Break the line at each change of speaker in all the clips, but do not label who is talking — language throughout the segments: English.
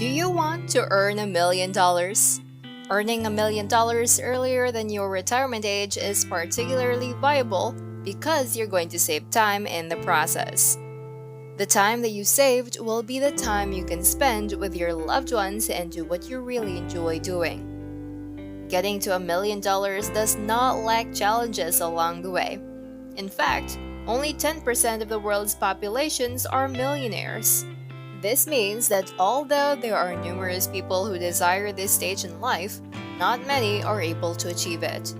Do you want to earn $1 million? Earning $1 million earlier than your retirement age is particularly viable because you're going to save time in the process. The time that you saved will be the time you can spend with your loved ones and do what you really enjoy doing. Getting to $1 million does not lack challenges along the way. In fact, only 10% of the world's populations are millionaires. This means that although there are numerous people who desire this stage in life, not many are able to achieve it.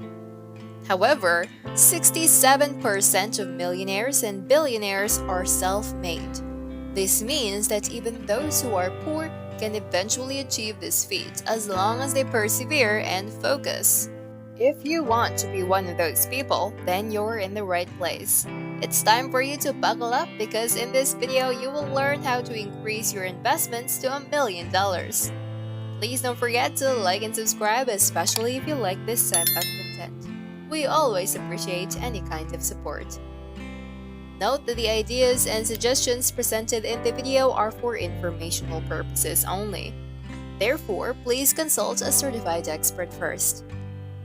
However, 67% of millionaires and billionaires are self-made. This means that even those who are poor can eventually achieve this feat as long as they persevere and focus. If you want to be one of those people, then you're in the right place. It's time for you to buckle up because in this video, you will learn how to increase your investments to $1 million. Please don't forget to like and subscribe, especially if you like this set of content. We always appreciate any kind of support. Note that the ideas and suggestions presented in the video are for informational purposes only. Therefore, please consult a certified expert first.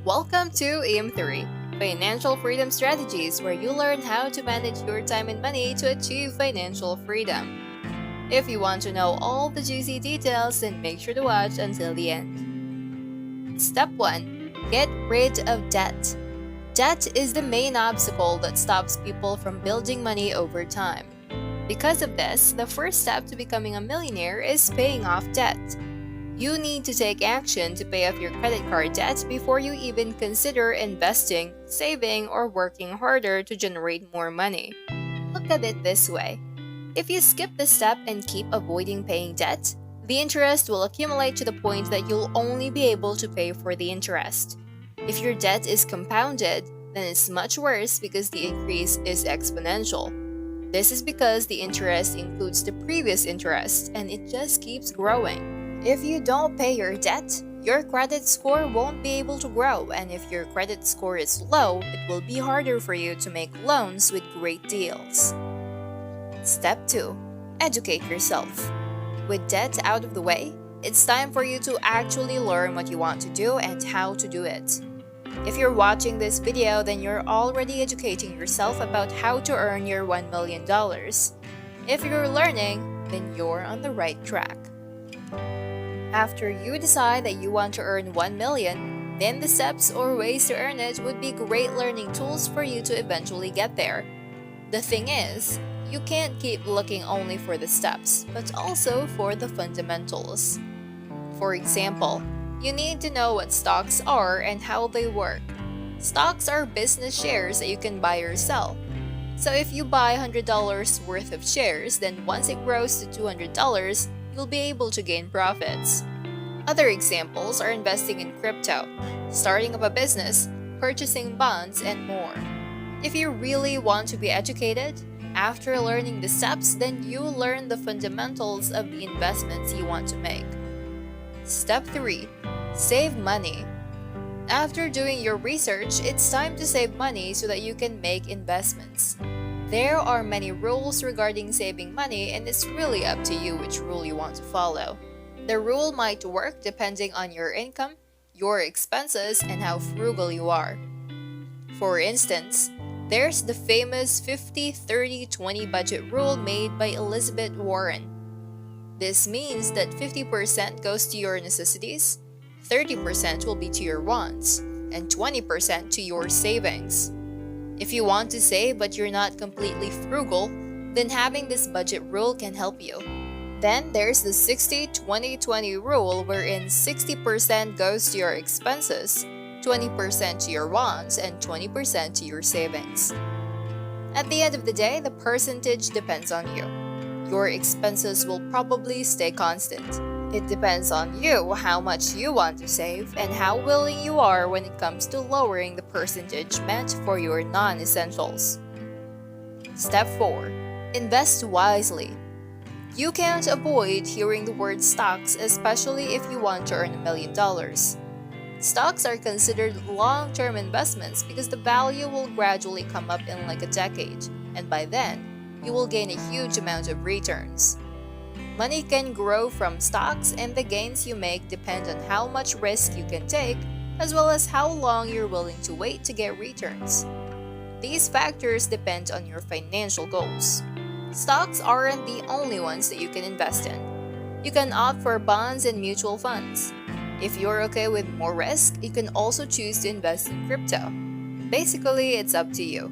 Welcome to EM3 Financial Freedom Strategies, where you learn how to manage your time and money to achieve financial freedom. If you want to know all the juicy details, then make sure to watch until the end. Step 1. Get rid of debt. Debt is the main obstacle that stops people from building money over time. Because of this, the first step to becoming a millionaire is paying off debt. You need to take action to pay off your credit card debt before you even consider investing, saving, or working harder to generate more money. Look at it this way. If you skip this step and keep avoiding paying debt, the interest will accumulate to the point that you'll only be able to pay for the interest. If your debt is compounded, then it's much worse because the increase is exponential. This is because the interest includes the previous interest and it just keeps growing. If you don't pay your debt, your credit score won't be able to grow, and if your credit score is low, it will be harder for you to make loans with great deals. Step 2. Educate yourself. With debt out of the way, it's time for you to actually learn what you want to do and how to do it. If you're watching this video, then you're already educating yourself about how to earn your $1 million. If you're learning, then you're on the right track. After you decide that you want to earn $1 million, then the steps or ways to earn it would be great learning tools for you to eventually get there. The thing is, you can't keep looking only for the steps, but also for the fundamentals. For example, you need to know what stocks are and how they work. Stocks are business shares that you can buy or sell. So if you buy $100 worth of shares, then once it grows to $200, you'll be able to gain profits. Other examples are investing in crypto, starting up a business, purchasing bonds, and more. If you really want to be educated, after learning the steps, then you learn the fundamentals of the investments you want to make. Step 3. Save money. After doing your research, it's time to save money so that you can make investments. There are many rules regarding saving money, and it's really up to you which rule you want to follow. The rule might work depending on your income, your expenses, and how frugal you are. For instance, there's the famous 50-30-20 budget rule made by Elizabeth Warren. This means that 50% goes to your necessities, 30% will be to your wants, and 20% to your savings. If you want to save but you're not completely frugal, then having this budget rule can help you. Then there's the 60-20-20 rule, wherein 60% goes to your expenses, 20% to your wants, and 20% to your savings. At the end of the day, the percentage depends on you. Your expenses will probably stay constant. It depends on you how much you want to save and how willing you are when it comes to lowering the percentage meant for your non-essentials. Step 4. Invest wisely. You can't avoid hearing the word stocks, especially if you want to earn $1 million. Stocks are considered long-term investments because the value will gradually come up in like a decade, and by then, you will gain a huge amount of returns. Money can grow from stocks, and the gains you make depend on how much risk you can take, as well as how long you're willing to wait to get returns. These factors depend on your financial goals. Stocks aren't the only ones that you can invest in. You can opt for bonds and mutual funds. If you're okay with more risk, you can also choose to invest in crypto. Basically, it's up to you.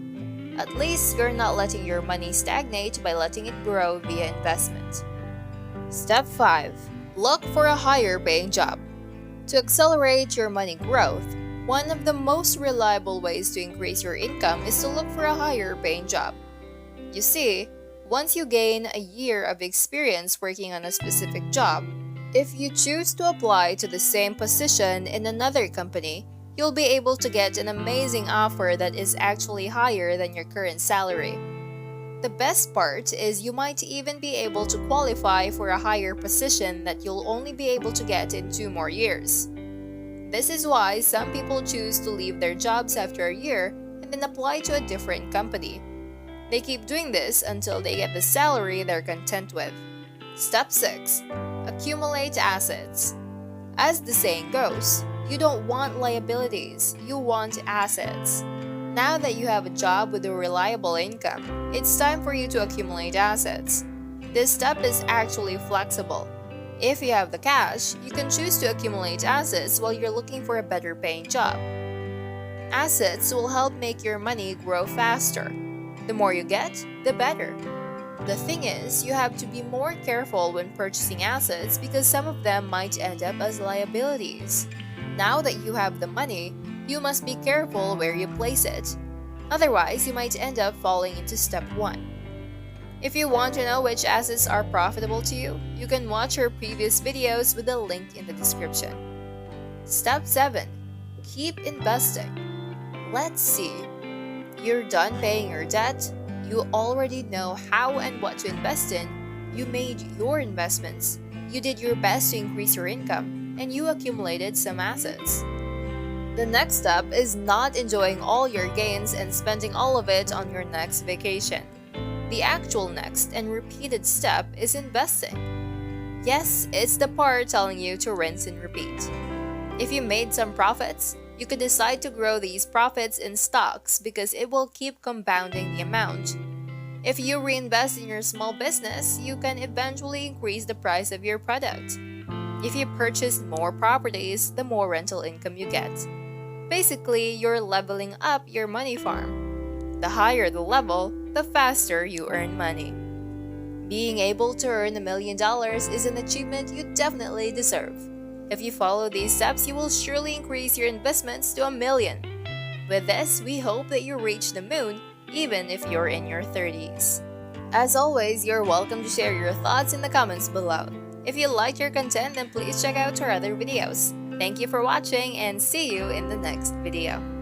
At least you're not letting your money stagnate by letting it grow via investment. Step 5. Look for a higher paying job. To accelerate your money growth, one of the most reliable ways to increase your income is to look for a higher paying job. You see, once you gain a year of experience working on a specific job, if you choose to apply to the same position in another company, you'll be able to get an amazing offer that is actually higher than your current salary. The best part is you might even be able to qualify for a higher position that you'll only be able to get in 2 more years. This is why some people choose to leave their jobs after a year and then apply to a different company. They keep doing this until they get the salary they're content with. Step 6. Accumulate assets. As the saying goes, you don't want liabilities, you want assets. Now that you have a job with a reliable income, it's time for you to accumulate assets. This step is actually flexible. If you have the cash, you can choose to accumulate assets while you're looking for a better paying job. Assets will help make your money grow faster. The more you get, the better. The thing is, you have to be more careful when purchasing assets because some of them might end up as liabilities. Now that you have the money, you must be careful where you place it. Otherwise, you might end up falling into step 1. If you want to know which assets are profitable to you, you can watch our previous videos with the link in the description. Step 7. Keep investing. Let's see. You're done paying your debt, you already know how and what to invest in, you made your investments, you did your best to increase your income, and you accumulated some assets. The next step is not enjoying all your gains and spending all of it on your next vacation. The actual next and repeated step is investing. Yes, it's the part telling you to rinse and repeat. If you made some profits, you could decide to grow these profits in stocks because it will keep compounding the amount. If you reinvest in your small business, you can eventually increase the price of your product. If you purchase more properties, the more rental income you get. Basically, you're leveling up your money farm. The higher the level, the faster you earn money. Being able to earn $1 million is an achievement you definitely deserve. If you follow these steps, you will surely increase your investments to $1 million. With this, we hope that you reach the moon, even if you're in your 30s. As always, you're welcome to share your thoughts in the comments below. If you liked your content, then please check out our other videos. Thank you for watching and see you in the next video.